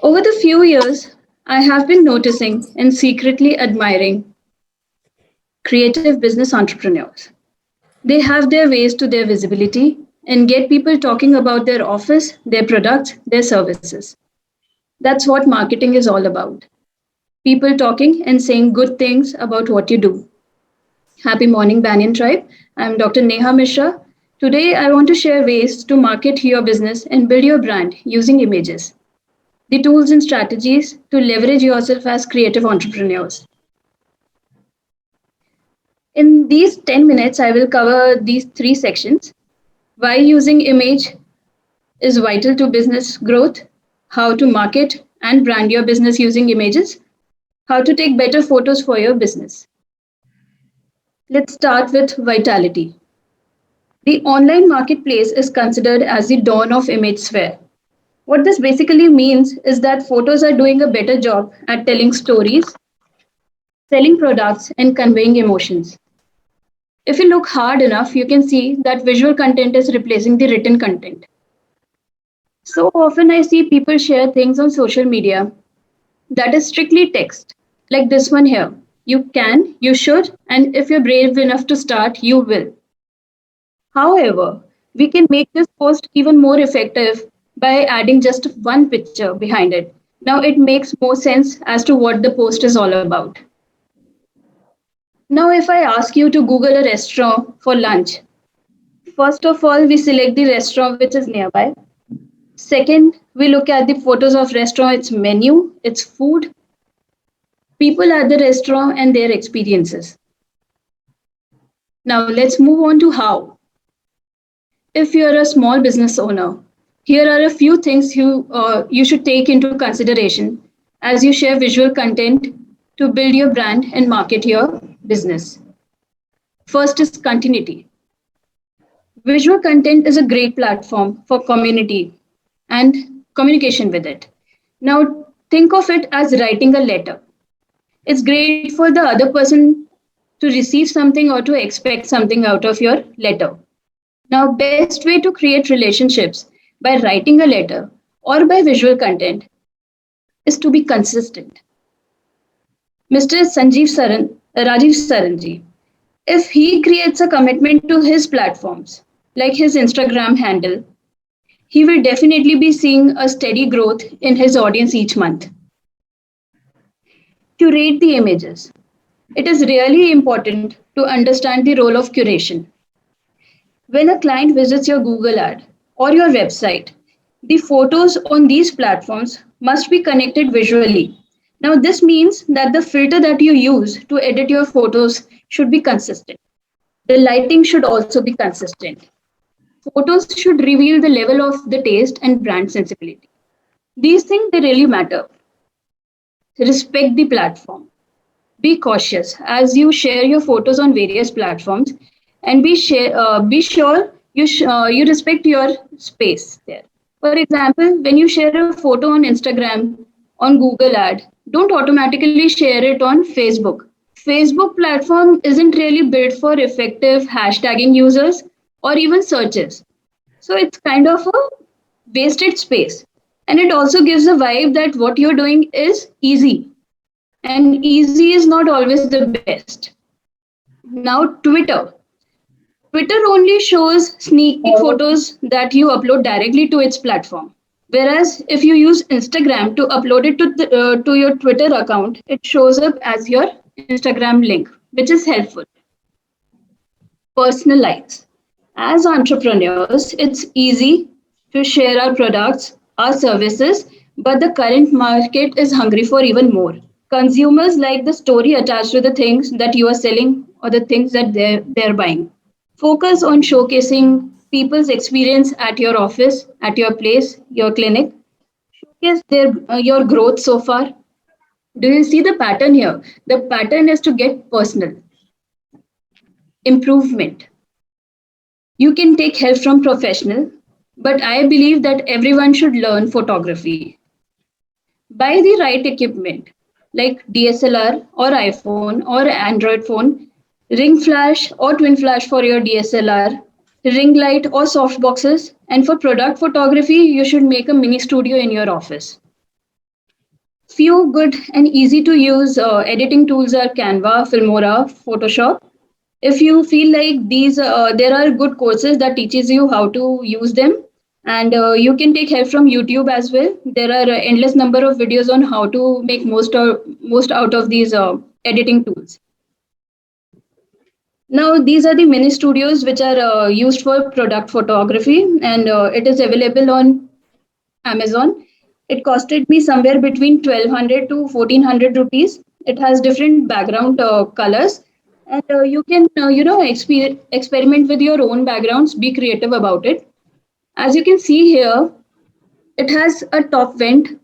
Over the few years, I have been noticing and secretly admiring creative business entrepreneurs. They have their ways to their visibility and get people talking about their office, their products, their services. That's what marketing is all about. People talking and saying good things about what you do. Happy morning, Banyan Tribe. I'm Dr. Neha Mishra. Today, I want to share ways to market your business and build your brand using images, the tools and strategies to leverage yourself as creative entrepreneurs. In these 10 minutes, I will cover these three sections: why using image is vital to business growth, how to market and brand your business using images, how to take better photos for your business. Let's start with vitality. The online marketplace is considered as the dawn of image sphere. What this basically means is that photos are doing a better job at telling stories, selling products, and conveying emotions. If you look hard enough, you can see that visual content is replacing the written content. So often I see people share things on social media that is strictly text, like this one here. You can, you should, and if you're brave enough to start, you will. However, we can make this post even more effective by adding just one picture behind it. Now it makes more sense as to what the post is all about. Now, if I ask you to Google a restaurant for lunch, first of all, we select the restaurant which is nearby. Second, we look at the photos of restaurant, its menu, its food, people at the restaurant and their experiences. Now let's move on to how. If you're a small business owner, here are a few things you should take into consideration as you share visual content to build your brand and market your business. First is continuity. Visual content is a great platform for community and communication with it. Now, think of it as writing a letter. It's great for the other person to receive something or to expect something out of your letter. Now, best way to create relationships by writing a letter or by visual content is to be consistent. Mr. Rajiv Saranji, if he creates a commitment to his platforms, like his Instagram handle, he will definitely be seeing a steady growth in his audience each month. Curate the images. It is really important to understand the role of curation. When a client visits your Google ad or your website, the photos on these platforms must be connected visually. Now, this means that the filter that you use to edit your photos should be consistent. The lighting should also be consistent. Photos should reveal the level of the taste and brand sensibility. These things they really matter. Respect the platform. Be cautious as you share your photos on various platforms, and be sure you respect your space there. For example, when you share a photo on Instagram, on Google Ad, don't automatically share it on Facebook. Facebook platform isn't really built for effective hashtagging users or even searches. So it's kind of a wasted space. And it also gives a vibe that what you're doing is easy. And easy is not always the best. Now, Twitter. Twitter only shows sneak photos that you upload directly to its platform. Whereas if you use Instagram to upload it to your Twitter account, it shows up as your Instagram link, which is helpful. Personalize. As entrepreneurs, it's easy to share our products, our services, but the current market is hungry for even more. Consumers like the story attached to the things that you are selling or the things that they're buying. Focus on showcasing people's experience at your office, at your place, your clinic. Showcase your growth so far. Do you see the pattern here? The pattern is to get personal. Improvement. You can take help from professional, but I believe that everyone should learn photography. Buy the right equipment like DSLR or iPhone or Android phone, ring flash or twin flash for your DSLR, ring light or soft boxes, and for product photography, you should make a mini studio in your office. Few good and easy to use editing tools are Canva, Filmora, Photoshop. If you feel like these, there are good courses that teaches you how to use them, and you can take help from YouTube as well. There are endless number of videos on how to make most out of these editing tools. Now, these are the mini studios which are used for product photography, and it is available on Amazon. It costed me somewhere between 1200 to 1400 rupees. It has different background colors, and you can experiment with your own backgrounds. Be creative about it. As you can see here, it has a top vent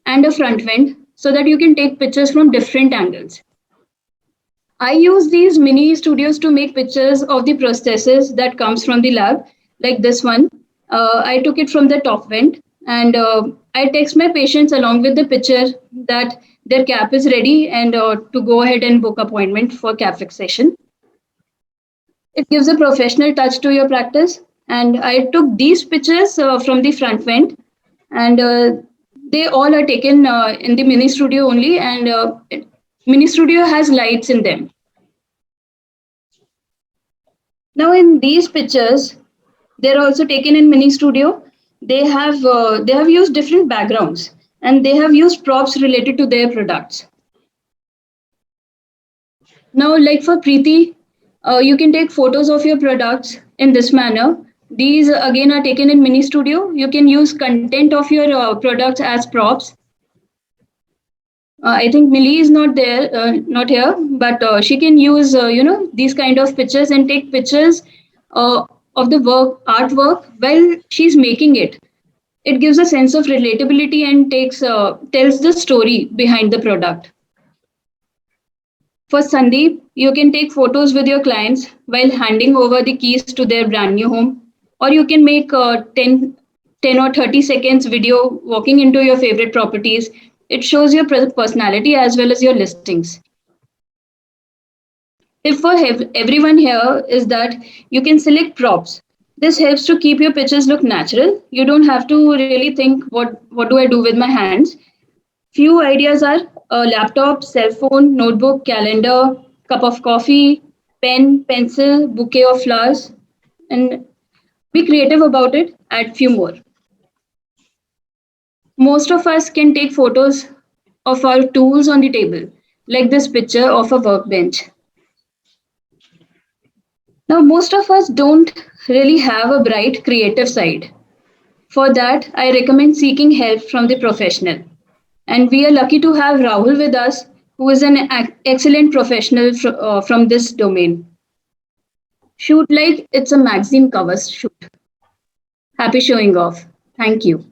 and a front vent so that you can take pictures from different angles. I use these mini studios to make pictures of the prosthesis that comes from the lab, like this one. I took it from the top vent, and I text my patients along with the picture that their cap is ready and to go ahead and book appointment for cap fixation. It gives a professional touch to your practice. And I took these pictures from the front vent, and they all are taken in the mini studio only. And mini studio has lights in them. Now, in these pictures, they're also taken in mini studio. They have used different backgrounds, and they have used props related to their products. Now, like for Preeti, you can take photos of your products in this manner. These again are taken in mini studio. You can use content of your products as props. I think Millie is not there, not here, but she can use these kind of pictures and take pictures of the artwork while she's making it. It gives a sense of relatability and tells the story behind the product. For Sandeep, you can take photos with your clients while handing over the keys to their brand new home, or you can make 10 or 30 seconds video walking into your favorite properties. It shows your personality as well as your listings. Tip for everyone here is that you can select props. This helps to keep your pictures look natural. You don't have to really think what do I do with my hands. Few ideas are a laptop, cell phone, notebook, calendar, cup of coffee, pen, pencil, bouquet of flowers, and be creative about it. Add few more. Most of us can take photos of our tools on the table, like this picture of a workbench. Now, most of us don't really have a bright creative side. For that, I recommend seeking help from the professional. And we are lucky to have Rahul with us, who is an excellent professional from this domain. Shoot like it's a magazine cover shoot. Happy showing off. Thank you.